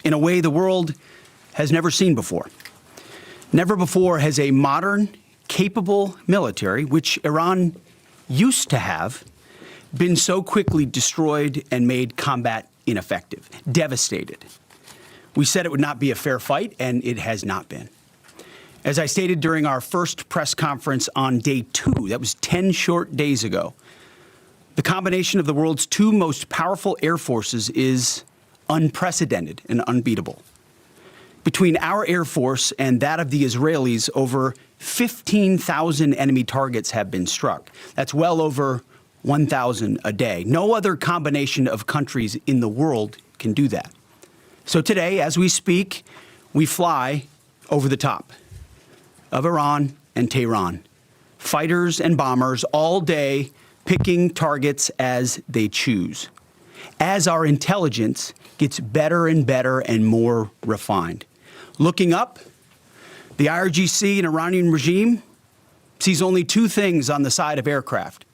in a way the world has never seen before. Never before has a modern, capable military, which Iran used to have, been so quickly destroyed and made combat ineffective, devastated. We said it would not be a fair fight, and it has not been. As I stated during our first press conference on day 2, that was 10 short days ago, the combination of the world's two most powerful air forces is unprecedented and unbeatable. Between our Air Force and that of the Israelis, over 15,000 enemy targets have been struck. That's well over 1,000 a day. No other combination of countries in the world can do that. So today, as we speak, we fly over the top of Iran and Tehran. Fighters and bombers all day picking targets as they choose. As our intelligence gets better and better and more refined. Looking up, the IRGC and Iranian regime sees only two things on the side of aircraft: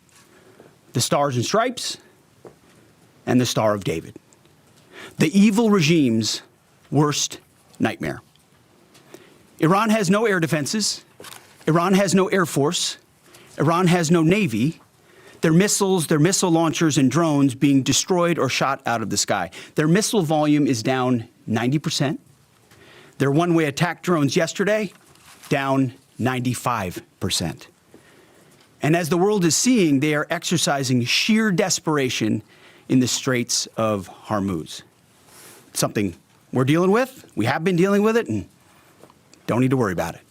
the Stars and Stripes and the Star of David. The evil regime's worst nightmare. Iran has no air defenses. Iran has no air force. Iran has no navy. Their missiles, their missile launchers and drones being destroyed or shot out of the sky. Their missile volume is down 90%. Their one-way attack drones yesterday, down 95%. And as the world is seeing, they are exercising sheer desperation in the Straits of Hormuz. Something we're dealing with, we have been dealing with it, and don't need to worry about it.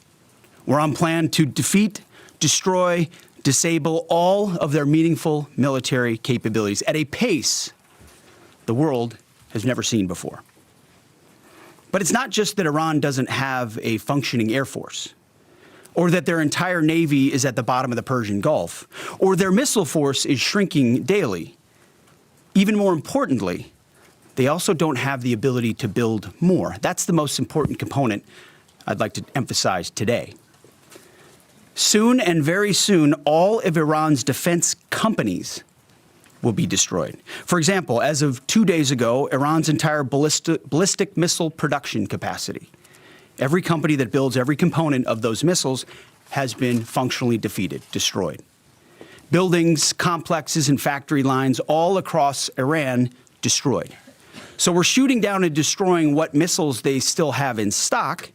We're on plan to defeat, destroy, disable all of their meaningful military capabilities at a pace the world has never seen before. But it's not just that Iran doesn't have a functioning air force, or that their entire navy is at the bottom of the Persian Gulf, or their missile force is shrinking daily. Even more importantly, they also don't have the ability to build more. That's the most important component I'd like to emphasize today. Soon and very soon, all of Iran's defense companies will be destroyed. For example, as of 2 days ago, Iran's entire ballistic missile production capacity, every company that builds every component of those missiles, has been functionally defeated, destroyed. Buildings, complexes, and factory lines all across Iran destroyed. So we're shooting down and destroying what missiles they still have in stock,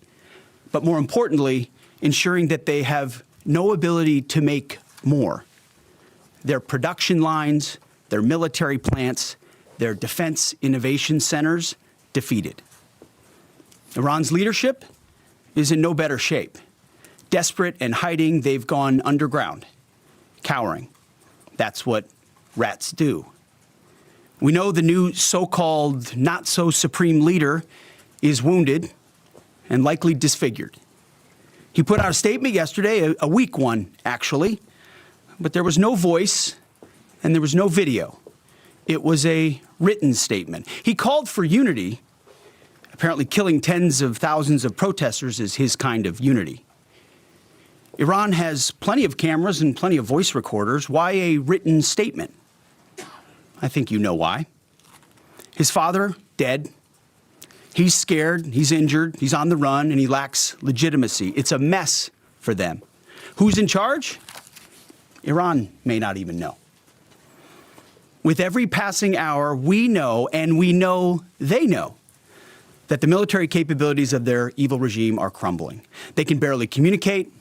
but more importantly, ensuring that they have no ability to make more. Their production lines, their military plants, their defense innovation centers defeated. Iran's leadership is in no better shape. Desperate and hiding, they've gone underground, cowering. That's what rats do. We know the new so-called not-so-supreme leader is wounded and likely disfigured. He put out a statement yesterday, a weak one, actually, but there was no voice and there was no video. It was a written statement. He called for unity. Apparently killing tens of thousands of protesters is his kind of unity. Iran has plenty of cameras and plenty of voice recorders. Why a written statement? I think you know why. His father, dead. He's scared, he's injured, he's on the run, and he lacks legitimacy. It's a mess for them. Who's in charge? Iran may not even know. With every passing hour, we know, and we know they know, that the military capabilities of their evil regime are crumbling. They can barely communicate,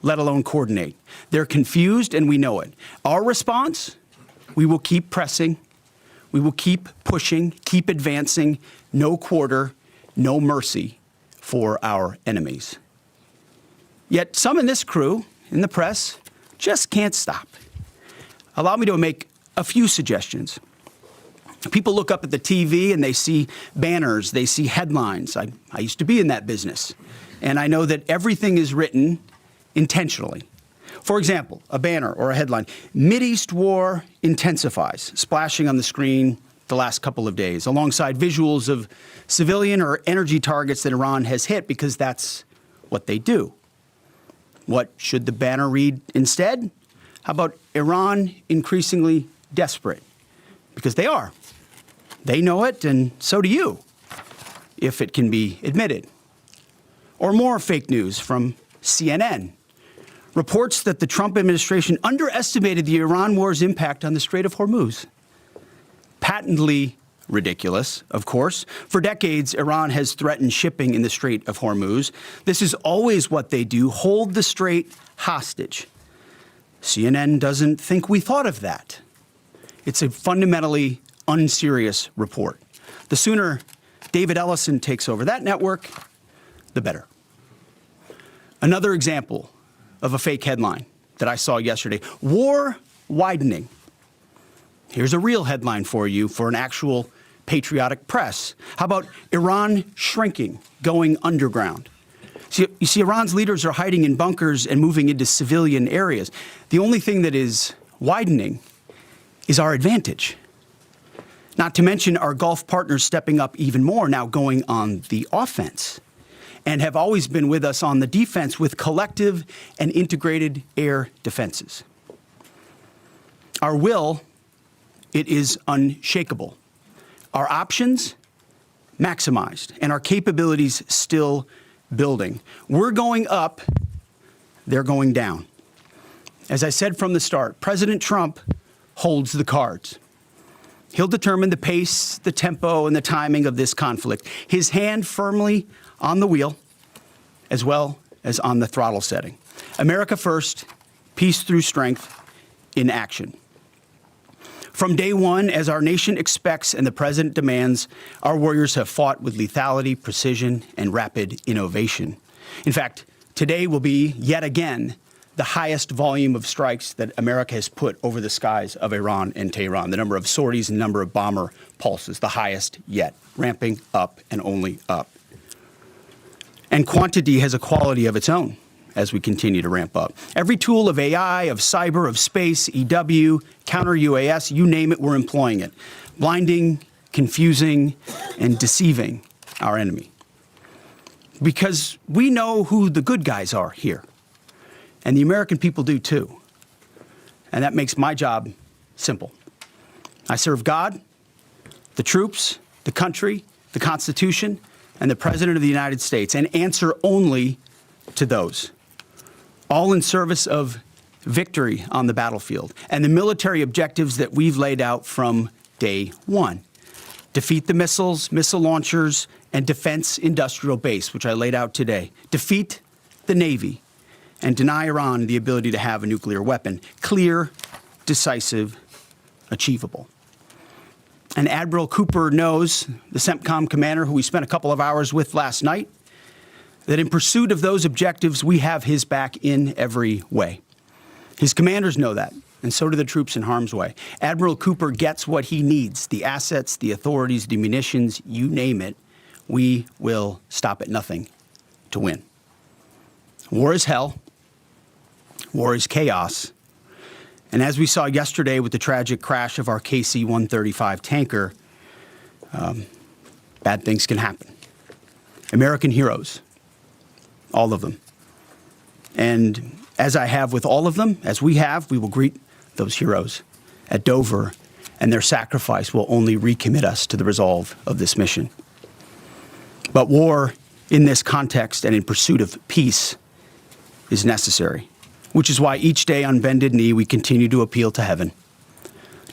let alone coordinate. They're confused, and we know it. Our response? We will keep pressing. We will keep pushing, keep advancing, no quarter, no mercy for our enemies. Yet some in this crew, in the press, just can't stop. Allow me to make a few suggestions. People look up at the TV and they see banners, they see headlines. I used to be in that business, and I know that everything is written intentionally. For example, a banner or a headline, Mideast war intensifies, splashing on the screen the last couple of days, alongside visuals of civilian or energy targets that Iran has hit, because that's what they do. What should the banner read instead? How about Iran increasingly desperate? Because they are. They know it, and so do you. if it can be admitted. Or more fake news from CNN. Reports that the Trump administration underestimated the Iran war's impact on the Strait of Hormuz. Patently ridiculous, of course. For decades, Iran has threatened shipping in the Strait of Hormuz. This is always what they do, hold the strait hostage. CNN doesn't think we thought of that. It's a fundamentally unserious report. The sooner David Ellison takes over that network, the better. Another example of a fake headline that I saw yesterday, war widening. Here's a real headline for you for an actual patriotic press. How about Iran shrinking, going underground? You see, Iran's leaders are hiding in bunkers and moving into civilian areas. The only thing that is widening is our advantage. Not to mention our Gulf partners stepping up even more, now going on the offense, and have always been with us on the defense with collective and integrated air defenses. Our will, it is unshakable. Our options, maximized, and our capabilities still building. We're going up, they're going down. As I said from the start, President Trump holds the cards. He'll determine the pace, the tempo, and the timing of this conflict. His hand firmly on the wheel, as well as on the throttle setting. America first, peace through strength in action. From day one, as our nation expects and the president demands, our warriors have fought with lethality, precision, and rapid innovation. In fact, today will be, yet again, the highest volume of strikes that America has put over the skies of Iran and Tehran. The number of sorties and number of bomber pulses, the highest yet, ramping up and only up. And quantity has a quality of its own as we continue to ramp up. Every tool of AI, of cyber, of space, EW, counter-UAS, you name it, we're employing it. Blinding, confusing, and deceiving our enemy. Because we know who the good guys are here. And the American people do too. And that makes my job simple. I serve God, the troops, the country, the Constitution, and the President of the United States, and answer only to those. All in service of victory on the battlefield and the military objectives that we've laid out from day one. Defeat the missiles, missile launchers, and defense industrial base, which I laid out today. Defeat the Navy and deny Iran the ability to have a nuclear weapon. Clear, decisive, achievable. And Admiral Cooper knows, the CENTCOM commander who we spent a couple of hours with last night, that in pursuit of those objectives, we have his back in every way. His commanders know that, and so do the troops in harm's way. Admiral Cooper gets what he needs, the assets, the authorities, the munitions, you name it. We will stop at nothing to win. War is hell. War is chaos. And as we saw yesterday with the tragic crash of our KC-135 tanker, bad things can happen. American heroes, all of them. And as I have with all of them, as we have, we will greet those heroes at Dover, and their sacrifice will only recommit us to the resolve of this mission. But war in this context and in pursuit of peace is necessary, which is why each day on bended knee we continue to appeal to heaven,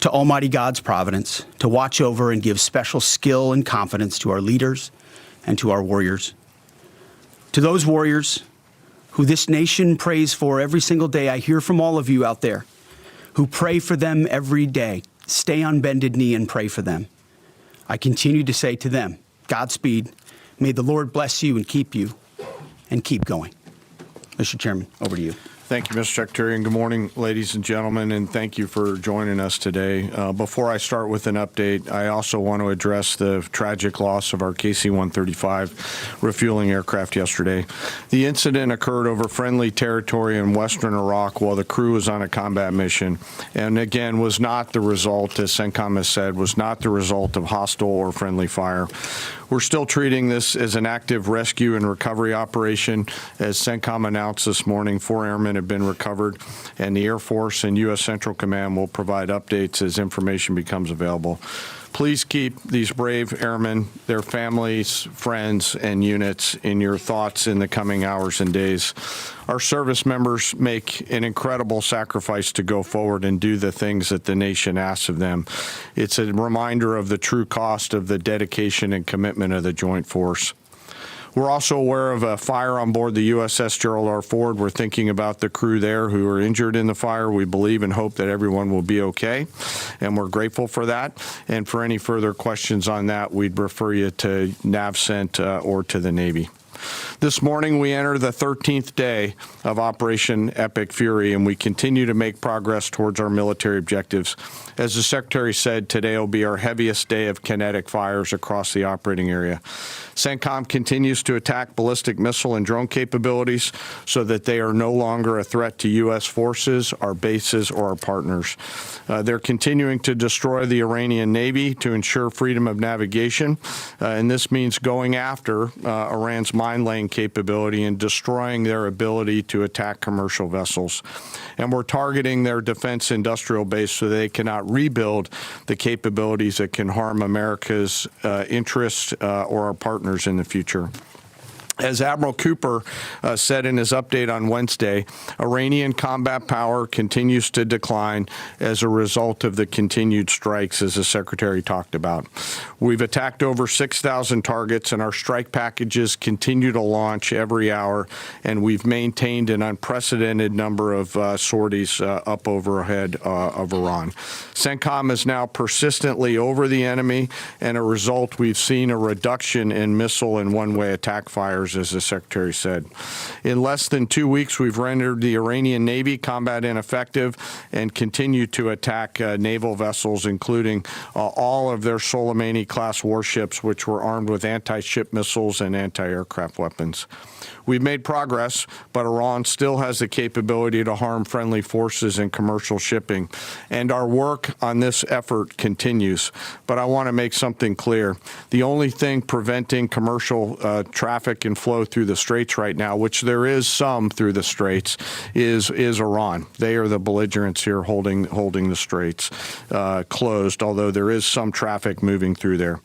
to Almighty God's providence, to watch over and give special skill and confidence to our leaders and to our warriors. To those warriors who this nation prays for every single day, I hear from all of you out there who pray for them every day. Stay on bended knee and pray for them. I continue to say to them, Godspeed. May the Lord bless you and keep going. Mr. Chairman, over to you. Thank you, Mr. Secretary, and good morning, ladies and gentlemen, and thank you for joining us today. Before I start with an update, I also want to address the tragic loss of our KC-135 refueling aircraft yesterday. The incident occurred over friendly territory in western Iraq while the crew was on a combat mission, and again, was not the result, as CENTCOM has said, was not the result of hostile or friendly fire. We're still treating this as an active rescue and recovery operation. As CENTCOM announced this morning, 4 airmen have been recovered, and the Air Force and U.S. Central Command will provide updates as information becomes available. Please keep these brave airmen, their families, friends, and units in your thoughts in the coming hours and days. Our service members make an incredible sacrifice to go forward and do the things that the nation asks of them. It's a reminder of the true cost of the dedication and commitment of the Joint Force. We're also aware of a fire on board the USS Gerald R. Ford. We're thinking about the crew there who are injured in the fire. We believe and hope that everyone will be okay, and we're grateful for that. And for any further questions on that, we'd refer you to NAVCENT or to the Navy. This morning, we enter the 13th day of Operation Epic Fury, and we continue to make progress towards our military objectives. As the Secretary said, today will be our heaviest day of kinetic fires across the operating area. CENTCOM continues to attack ballistic missile and drone capabilities so that they are no longer a threat to U.S. forces, our bases, or our partners. They're continuing to destroy the Iranian Navy to ensure freedom of navigation, and this means going after Iran's mine-laying capability and destroying their ability to attack commercial vessels. And we're targeting their defense industrial base so they cannot rebuild the capabilities that can harm America's interests or our partners in the future. As Admiral Cooper said in his update on Wednesday, Iranian combat power continues to decline as a result of the continued strikes, as the Secretary talked about. We've attacked over 6,000 targets, and our strike packages continue to launch every hour, and we've maintained an unprecedented number of sorties up overhead of Iran. CENTCOM is now persistently over the enemy, and a result, we've seen a reduction in missile and one-way attack fires, as the Secretary said. In less than 2 weeks, we've rendered the Iranian Navy combat ineffective and continue to attack naval vessels, including all of their Soleimani-class warships, which were armed with anti-ship missiles and anti-aircraft weapons. We've made progress, but Iran still has the capability to harm friendly forces and commercial shipping, and our work on this effort continues. But I want to make something clear. The only thing preventing commercial traffic and flow through the Straits right now, which there is some through the Straits, is Iran. They are the belligerents here holding the Straits closed, although there is some traffic moving through there.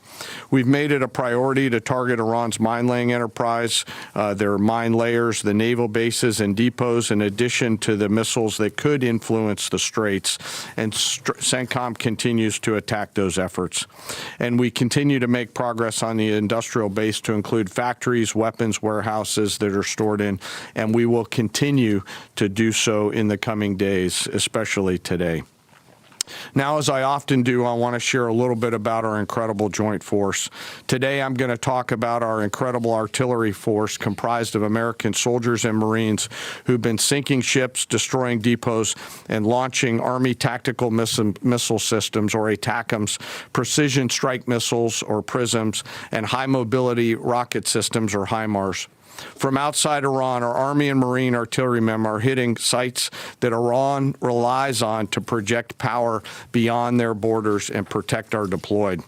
We've made it a priority to target Iran's mine-laying enterprise, their mine layers, the naval bases and depots, in addition to the missiles that could influence the Straits. And CENTCOM continues to attack those efforts. And we continue to make progress on the industrial base to include factories, weapons, warehouses that are stored in, and we will continue to do so in the coming days, especially today. Now, as I often do, I want to share a little bit about our incredible joint force. Today, I'm going to talk about our incredible artillery force comprised of American soldiers and Marines who've been sinking ships, destroying depots, and launching Army tactical missile systems, or ATACMS, precision strike missiles, or PrSMs, and high-mobility rocket systems, or HIMARS. From outside Iran, our Army and Marine artillerymen are hitting sites that Iran relies on to project power beyond their borders and protect our deployed.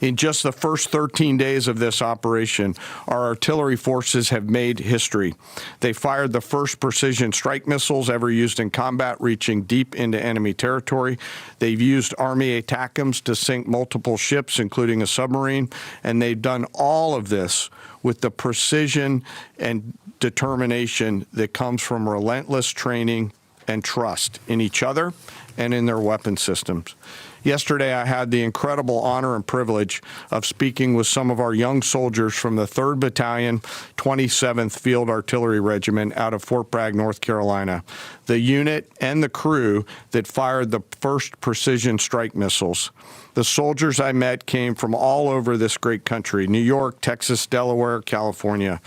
In just the first 13 days of this operation, our artillery forces have made history. They fired the first precision strike missiles ever used in combat, reaching deep into enemy territory. They've used Army ATACMS to sink multiple ships, including a submarine, and they've done all of this with the precision and determination that comes from relentless training and trust in each other and in their weapon systems. Yesterday, I had the incredible honor and privilege of speaking with some of our young soldiers from the 3rd Battalion, 27th Field Artillery Regiment out of Fort Bragg, North Carolina, the unit and the crew that fired the first precision strike missiles. The soldiers I met came from all over this great country: New York, Texas, Delaware, California.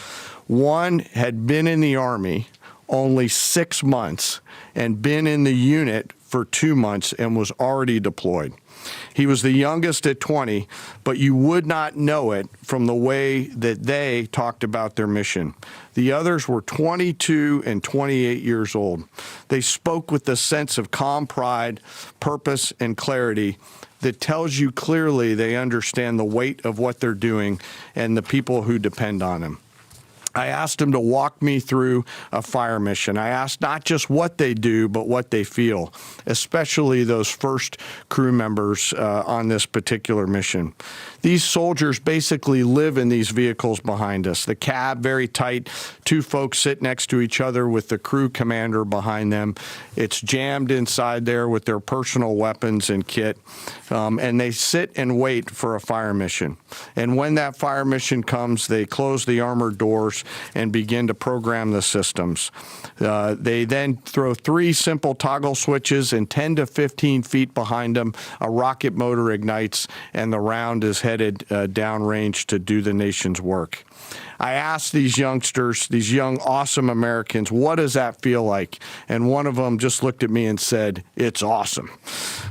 One had been in the Army only 6 months and been in the unit for 2 months and was already deployed. He was the youngest at 20, but you would not know it from the way that they talked about their mission. The others were 22 and 28 years old. They spoke with the sense of calm pride, purpose, and clarity that tells you clearly they understand the weight of what they're doing and the people who depend on them. I asked them to walk me through a fire mission. I asked not just what they do, but what they feel, especially those first crew members on this particular mission. These soldiers basically live in these vehicles behind us. The cab, very tight, two folks sit next to each other with the crew commander behind them. It's jammed inside there with their personal weapons and kit, and they sit and wait for a fire mission. And when that fire mission comes, they close the armored doors and begin to program the systems. They then throw 3 simple toggle switches, and 10 to 15 feet behind them, a rocket motor ignites, and the round is headed downrange to do the nation's work. I asked these youngsters, these young, awesome Americans, what does that feel like? And one of them just looked at me and said, it's awesome.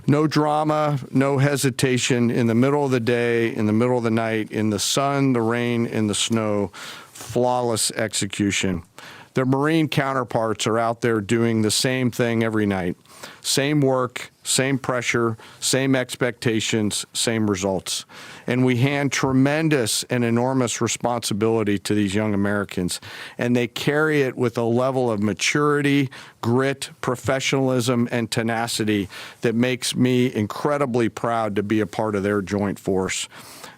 No drama, no hesitation, in the middle of the day, in the middle of the night, in the sun, the rain, in the snow, flawless execution. Their Marine counterparts are out there doing the same thing every night. Same work, same pressure, same expectations, same results. And we hand tremendous and enormous responsibility to these young Americans, and they carry it with a level of maturity, grit, professionalism, and tenacity that makes me incredibly proud to be a part of their joint force.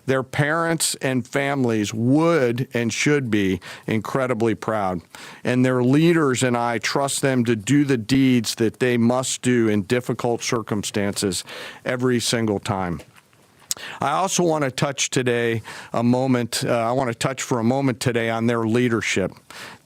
Their parents and families would and should be incredibly proud. And their leaders and I trust them to do the deeds that they must do in difficult circumstances every single time. I also want to touch today I want to touch for a moment today on their leadership.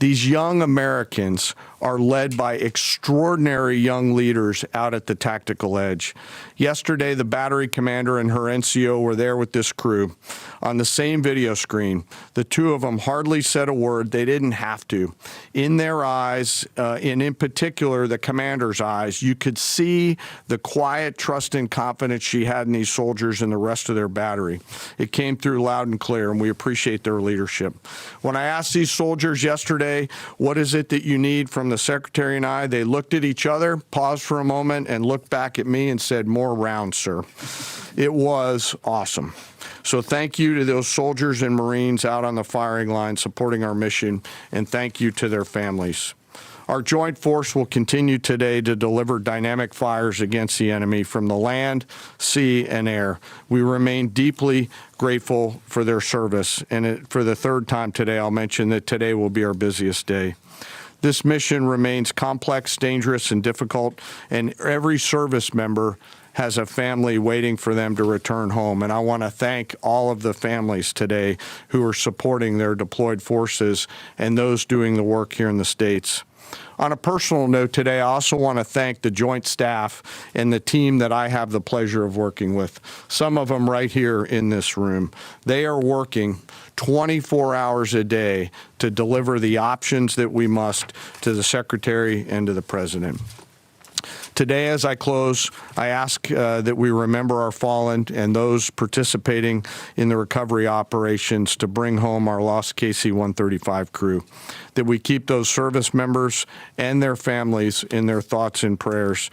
These young Americans are led by extraordinary young leaders out at the tactical edge. Yesterday, the battery commander and her NCO were there with this crew on the same video screen. The two of them hardly said a word. They didn't have to. In their eyes, and in particular the commander's eyes, you could see the quiet trust and confidence she had in these soldiers and the rest of their battery. It came through loud and clear, and we appreciate their leadership. When I asked these soldiers yesterday, what is it that you need from the Secretary and I, they looked at each other, paused for a moment, and looked back at me and said, more rounds, sir. It was awesome. So thank you to those soldiers and Marines out on the firing line supporting our mission, and thank you to their families. Our joint force will continue today to deliver dynamic fires against the enemy from the land, sea, and air. We remain deeply grateful for their service, and for the third time today, I'll mention that today will be our busiest day. This mission remains complex, dangerous, and difficult, and every service member has a family waiting for them to return home. And I want to thank all of the families today who are supporting their deployed forces and those doing the work here in the States. On a personal note today, I also want to thank the Joint Staff and the team that I have the pleasure of working with, some of them right here in this room. They are working 24 hours a day to deliver the options that we must to the Secretary and to the President. Today, as I close, I ask that we remember our fallen and those participating in the recovery operations to bring home our lost KC-135 crew, that we keep those service members and their families in their thoughts and prayers.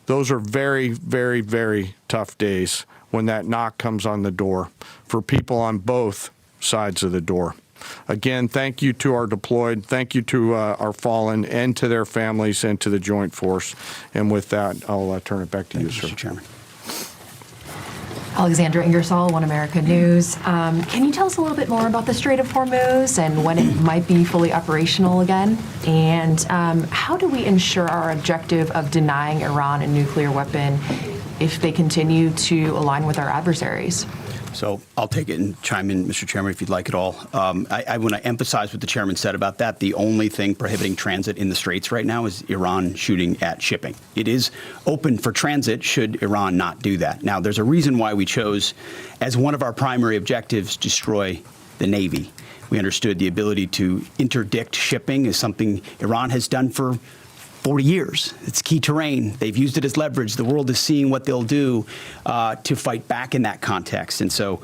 Those are very, very, very tough days when that knock comes on the door for people on both sides of the door. Again, thank you to our deployed, thank you to our fallen, and to their families, and to the Joint Force. And with that, I'll turn it back to you, sir. Mr. Chairman. Alexandra Ingersoll, One America News. Can you tell us a little bit more about the Strait of Hormuz and when it might be fully operational again? And how do we ensure our objective of denying Iran a nuclear weapon if they continue to align with our adversaries? So I'll take it and chime in, Mr. Chairman, if you'd like it all. I want to emphasize what the chairman said about that. The only thing prohibiting transit in the Straits right now is Iran shooting at shipping. It is open for transit should Iran not do that. Now, there's a reason why we chose, as one of our primary objectives, destroy the Navy. We understood the ability to interdict shipping is something Iran has done for 40 years. It's key terrain. They've used it as leverage. The world is seeing what they'll do to fight back in that context. And so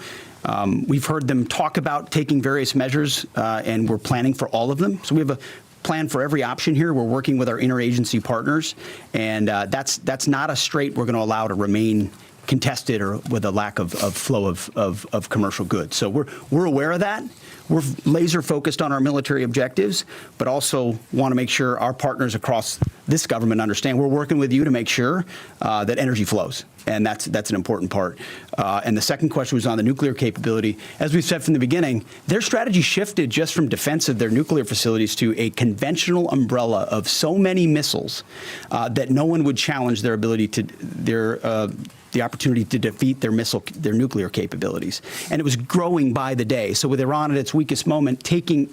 we've heard them talk about taking various measures, and we're planning for all of them. So we have a plan for every option here. We're working with our interagency partners, and that's not a strait we're going to allow to remain contested or with a lack of flow of commercial goods. So we're aware of that. We're laser focused on our military objectives, but also want to make sure our partners across this government understand we're working with you to make sure that energy flows. And that's an important part. And the second question was on the nuclear capability. As we've said from the beginning, their strategy shifted just from defense of their nuclear facilities to a conventional umbrella of so many missiles that no one would challenge their ability to the opportunity to defeat their nuclear capabilities. And it was growing by the day. So with Iran at its weakest moment,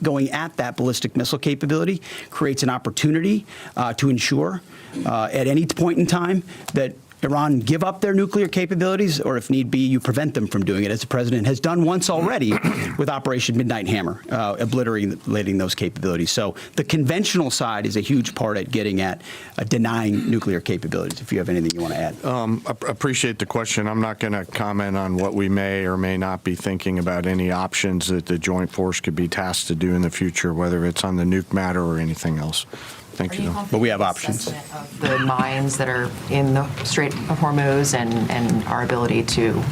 going at that ballistic missile capability creates an opportunity to ensure at any point in time that Iran give up their nuclear capabilities, or if need be, you prevent them from doing it, as the president has done once already with Operation Midnight Hammer, obliterating those capabilities. So the conventional side is a huge part at getting at denying nuclear capabilities, if you have anything you want to add. Appreciate the question. I'm not going to comment on what we may or may not be thinking about any options that the Joint Force could be tasked to do in the future, whether it's on the nuke matter or anything else. Thank you. But we have options. Of the mines that are in the Strait of Hormuz and our ability to,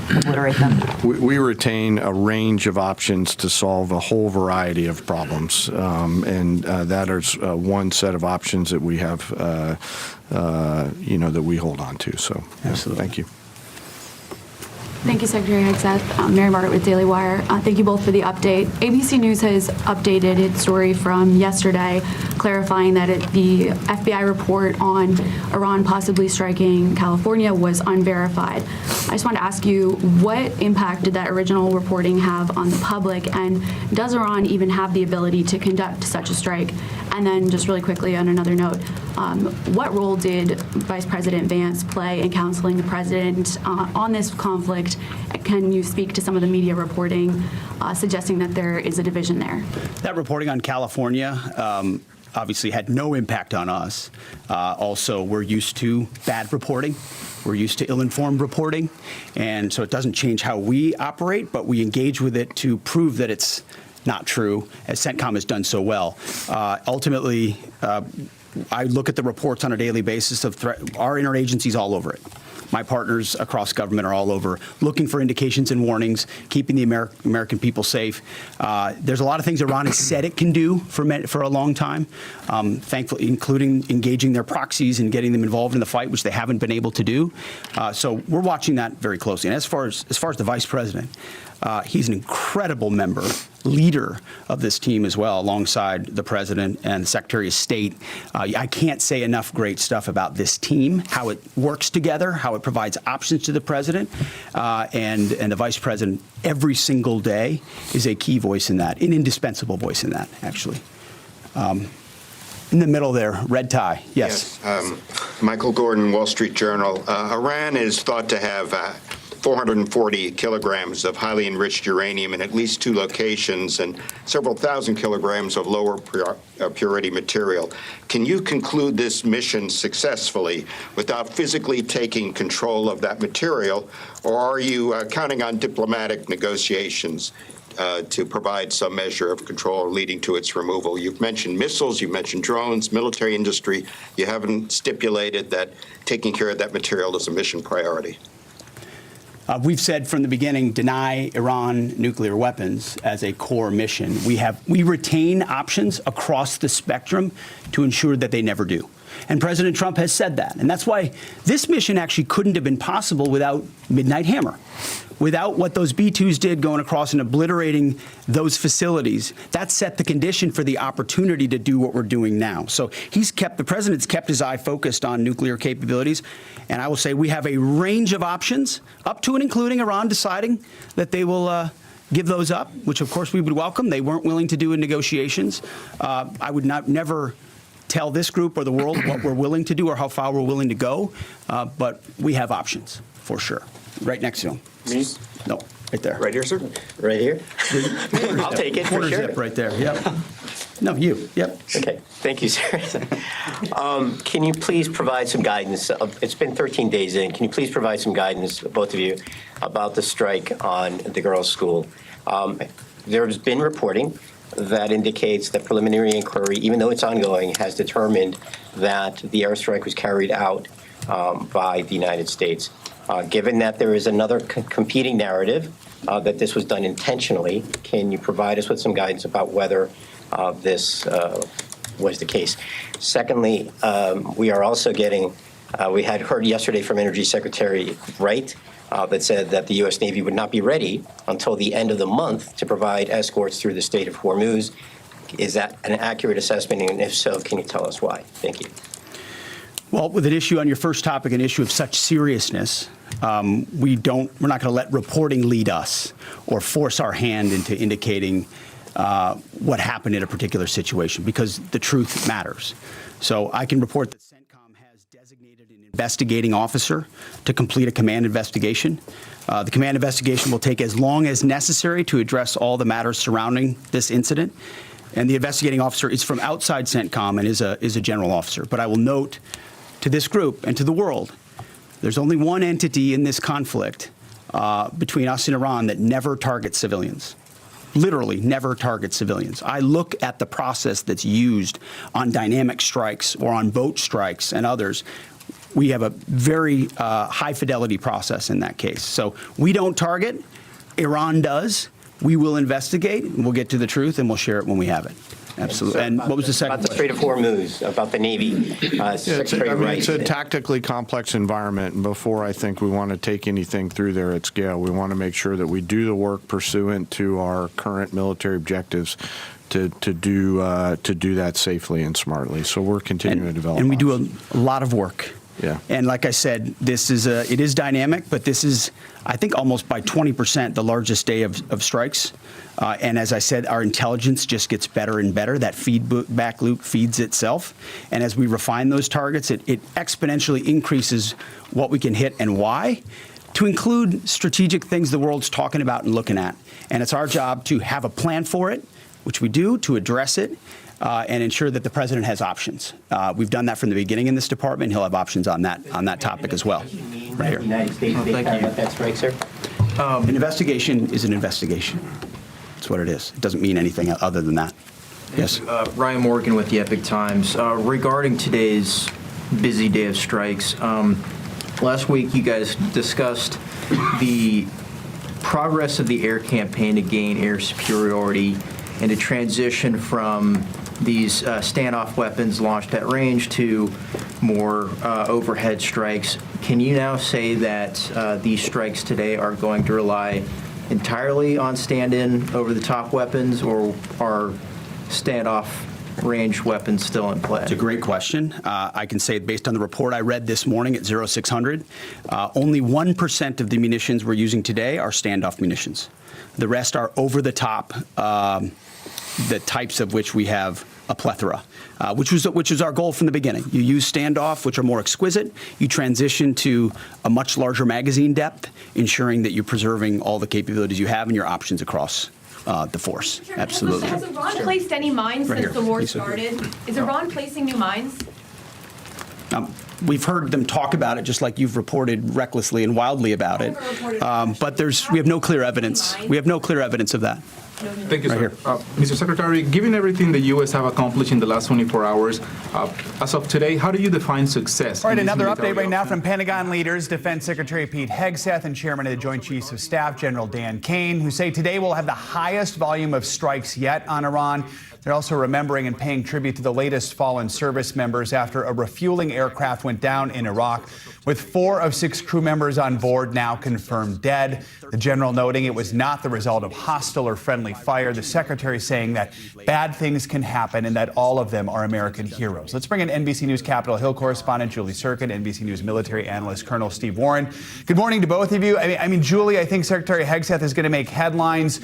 obliterate them? We retain a range of options to solve a whole variety of problems, and that is one set of options that we have, that we hold on to. So, absolutely. Thank you. Thank you, Secretary Hegseth. Mary Margaret with Daily Wire. Thank you both for the update. ABC News has updated its story from yesterday, clarifying that the FBI report on Iran possibly striking California was unverified. I just want to ask you, what impact did that original reporting have on the public, and does Iran even have the ability to conduct such a strike? And then just really quickly on another note, what role did Vice President Vance play in counseling the president on this conflict? Can you speak to some of the media reporting suggesting that there is a division there? That reporting on California obviously had no impact on us. Also, we're used to bad reporting. We're used to ill-informed reporting. And so it doesn't change how we operate, but we engage with it to prove that it's not true, as CENTCOM has done so well. Ultimately, I look at the reports on a daily basis of our interagencies all over it. My partners across government are all over, looking for indications and warnings, keeping the American people safe. There's a lot of things Iran has said it can do for a long time, thankfully, including engaging their proxies and getting them involved in the fight, which they haven't been able to do. So we're watching that very closely. And as far as the vice president, he's an incredible leader of this team as well, alongside the president and the Secretary of State. I can't say enough great stuff about this team, how it works together, how it provides options to the president, and the vice president every single day is a key voice in that, an indispensable voice in that, actually. In the middle there, red tie. Yes. Michael Gordon, Wall Street Journal. Iran is thought to have 440 kilograms of highly enriched uranium in at least 2 locations and several thousand kilograms of lower purity material. Can you conclude this mission successfully without physically taking control of that material, or are you counting on diplomatic negotiations to provide some measure of control leading to its removal? You've mentioned missiles, you've mentioned drones, military industry. You haven't stipulated that taking care of that material is a mission priority. We've said from the beginning, deny Iran nuclear weapons as a core mission. We retain options across the spectrum to ensure that they never do. And President Trump has said that. And that's why this mission actually couldn't have been possible without Midnight Hammer. Without what those B-2s did going across and obliterating those facilities, that set the condition for the opportunity to do what we're doing now. So the president's kept his eye focused on nuclear capabilities. And I will say we have a range of options, up to and including Iran deciding that they will give those up, which of course we would welcome. They weren't willing to do in negotiations. I would never tell this group or the world what we're willing to do or how far we're willing to go, but we have options for sure. Right next to him. Me? No, right there. Right here, sir? Right here? I'll take it for Quarter sure. zip right there, yep. No, you, yep. Okay, thank you, sir. Can you please provide some guidance? It's been 13 days in. Can you please provide some guidance, both of you, about the strike on the girls' school? There has been reporting that indicates that preliminary inquiry, even though it's ongoing, has determined that the airstrike was carried out by the United States. Given that there is another competing narrative that this was done intentionally, can you provide us with some guidance about whether this was the case? Secondly, we are also getting, we had heard yesterday from Energy Secretary Wright that said that the U.S. Navy would not be ready until the end of the month to provide escorts through the Strait of Hormuz. Is that an accurate assessment? And if so, can you tell us why? Thank you. Well, with an issue on your first topic, an issue of such seriousness, we're not going to let reporting lead us or force our hand into indicating what happened in a particular situation, because the truth matters. So I can report that CENTCOM has designated an investigating officer to complete a command investigation. The command investigation will take as long as necessary to address all the matters surrounding this incident. And the investigating officer is from outside CENTCOM and is a general officer. But I will note to this group and to the world, there's only one entity in this conflict between us and Iran that never targets civilians. Literally never targets civilians. I look at the process that's used on dynamic strikes or on boat strikes and others. We have a very high fidelity process in that case. So we don't target. Iran does. We will investigate, and we'll get to the truth, and we'll share it when we have it. Absolutely. And what was the second About the Strait of Hormuz, about the Navy. Secretary Wright. It's a tactically complex environment, and before I think we want to take anything through there at scale, we want to make sure that we do the work pursuant to our current military objectives to do that safely and smartly. So we're continuing to develop. And we do a lot of work. Yeah. And like I said, it is dynamic, but this is, I think, almost by 20% the largest day of strikes. And as I said, our intelligence just gets better and better. That feedback loop feeds itself. And as we refine those targets, it exponentially increases what we can hit and why, to include strategic things the world's talking about and looking at. And it's our job to have a plan for it, which we do, to address it, and ensure that the president has options. We've done that from the beginning in this department. He'll have options on that topic as well. Right here. United States, thank you. let that strike, sir. An investigation is an investigation. That's what it is. It doesn't mean anything other than that. Yes. Ryan Morgan with the Epic Times. Regarding today's busy day of strikes, last week you guys discussed the progress of the air campaign to gain air superiority and to transition from these standoff weapons launched at range to more overhead strikes. Can you now say that these strikes today are going to rely entirely on stand-in over-the-top weapons, or are standoff range weapons still in play? It's a great question. I can say, based on the report I read this morning at 0600, only 1% of the munitions we're using today are standoff munitions. The rest are over-the-top, the types of which we have a plethora, which was our goal from the beginning. You use standoff, which are more exquisite. You transition to a much larger magazine depth, ensuring that you're preserving all the capabilities you have and your options across the force. Absolutely. Has Iran placed any mines Right since here, the war Lisa. started? Is Iran placing new mines? We've heard them talk about it, just like you've reported recklessly and wildly about it. But we have no clear evidence. We have no clear evidence of that. Thank you, Right sir. here. Mr. Secretary, given everything the U.S. have accomplished in the last 24 hours, as of today, how do you define success? All right, in this another military update right now operation? from Pentagon leaders, Defense Secretary Pete Hegseth and Chairman of the Joint Chiefs of Staff, General Dan Kane, who say today we'll have the highest volume of strikes yet on Iran. They're also remembering and paying tribute to the latest fallen service members after a refueling aircraft went down in Iraq, with 4 of 6 crew members on board now confirmed dead. The general noting it was not the result of hostile or friendly fire. The secretary saying that bad things can happen and that all of them are American heroes. Let's bring in NBC News Capitol Hill correspondent Julie Sirkin, NBC News military analyst Colonel Steve Warren. Good morning to both of you. I mean, Julie, I think Secretary Hegseth is going to make headlines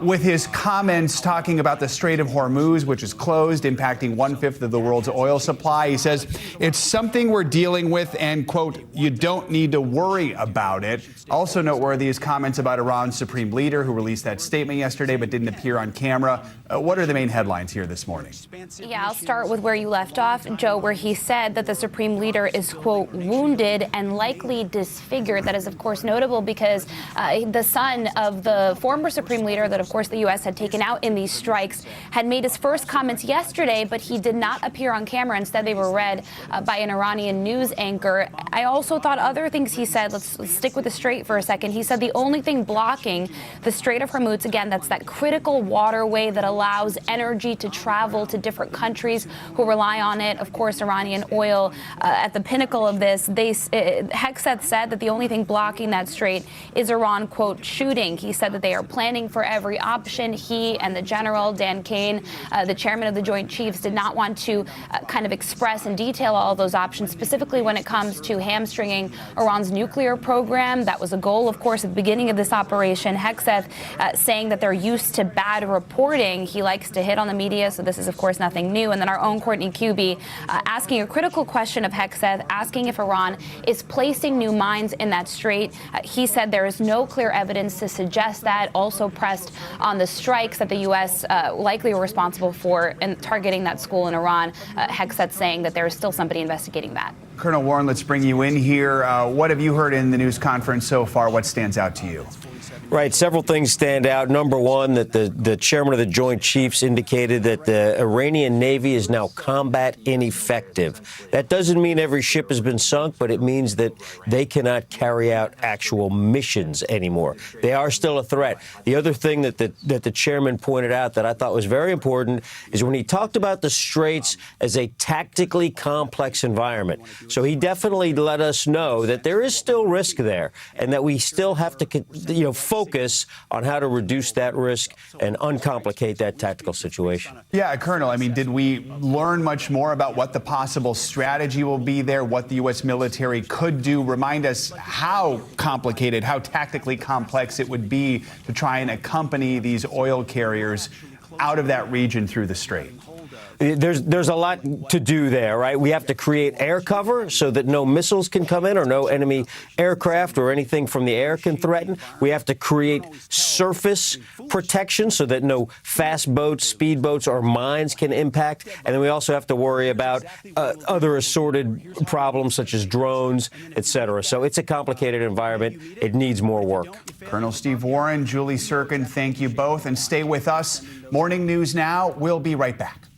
with his comments talking about the Strait of Hormuz, which is closed, impacting 1/5 of the world's oil supply. He says it's something we're dealing with and, quote, you don't need to worry about it. Also noteworthy is comments about Iran's supreme leader, who released that statement yesterday but didn't appear on camera. What are the main headlines here this morning? Yeah, I'll start with where you left off, Joe, where he said that the supreme leader is, quote, wounded and likely disfigured. That is, of course, notable because the son of the former supreme leader that, of course, the U.S. had taken out in these strikes had made made his first comments yesterday, but he did not appear on camera. Instead, they were read by an Iranian news anchor. I also thought other things he said. Let's stick with the Strait for a second. He said the only thing blocking the Strait of Hormuz, again, that's that critical waterway that allows energy to travel to different countries who rely on it. Of course, Iranian oil at the pinnacle of this. Hegseth said that the only thing blocking that strait is Iran, quote, shooting. He said that they are planning for every option. He and the general, Dan Kane, the chairman of the Joint Chiefs, did not want to kind of express in detail all those options, specifically when it comes to hamstringing Iran's nuclear program. That was a goal, of course, at the beginning of this operation. Hegseth saying that they're used to bad reporting. He likes to hit on the media, so this is, of course, nothing new. And then our own Courtney Kuby asking a critical question of Hegseth, asking if Iran is placing new mines in that strait. He said there is no clear evidence to suggest that. Also pressed on the strikes that the U.S. Likely were responsible for in targeting that school in Iran. Hegseth saying that there is still somebody investigating that. Colonel Warren, let's bring you in here. What have you heard in the news conference so far? What stands out to you? Right. Several things stand out. Number one, that the chairman of the Joint Chiefs indicated that the Iranian Navy is now combat ineffective. That doesn't mean every ship has been sunk, but it means that they cannot carry out actual missions anymore. They are still a threat. The other thing that the chairman pointed out that I thought was very important is when he talked about the straits as a tactically complex environment. So he definitely let us know that there is still risk there and that we still have to, focus on how to reduce that risk and uncomplicate that tactical situation. Yeah, Colonel, I mean, did we learn much more about what the possible strategy will be there, what the U.S. military could do? Remind us how complicated, how tactically complex it would be to try and accompany these oil carriers out of that region through the strait. There's a lot to do there, right? We have to create air cover so that no missiles can come in or no enemy aircraft or anything from the air can threaten. We have to create surface protection so that no fast boats, speedboats, or mines can impact. And then we also have to worry about other assorted problems such as drones, et cetera. So it's a complicated environment. It needs more work. Colonel Steve Warren, Julie Sirkin, thank you both. And stay with us. Morning News Now. We'll be right back.